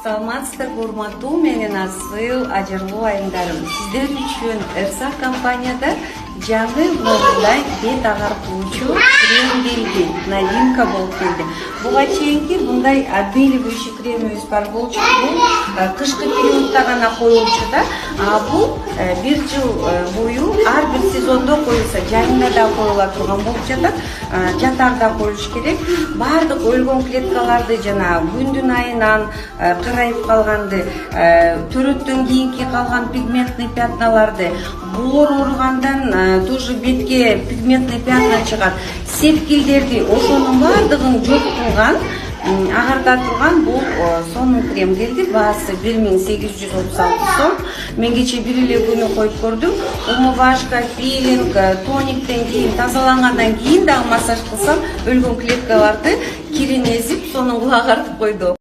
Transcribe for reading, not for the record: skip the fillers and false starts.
Саламатсыздарбы урматтуу менен асыл ажырлуу айымдарым. Сиздер үчүн РСА компанияда жаңы мындай бет агарткучу крем келди, новинка болуп келди. Буга чейинки мындай отбеливающий кремибиз бар болчу. Бул кышкы периодда гана коюлчу да. А бул бир жыл бою ар бир сезондо коюлса, жайында да коюла турган болуп жатат. Жатарда коюш керек. Бардык өлгөн клеткаларды жана күндүн айынан карайып калганды, төрөттөн кийинки калган пигментный пятналарды, булор ооругандан тоже бетке пигментный пятна чыгат. Сепкилдерди ошонун бардыгын жок кылган, агарда турган бул сонун крем келди. Баасы 1836 сом. Мен кече бир эле күнү коюп көрдүм. Умывашка, пилинг, тониктен кийин, тазалангандан кийин дагы массаж кылсам, өлгөн клеткаларды кирин эзип, сонун агартып койду.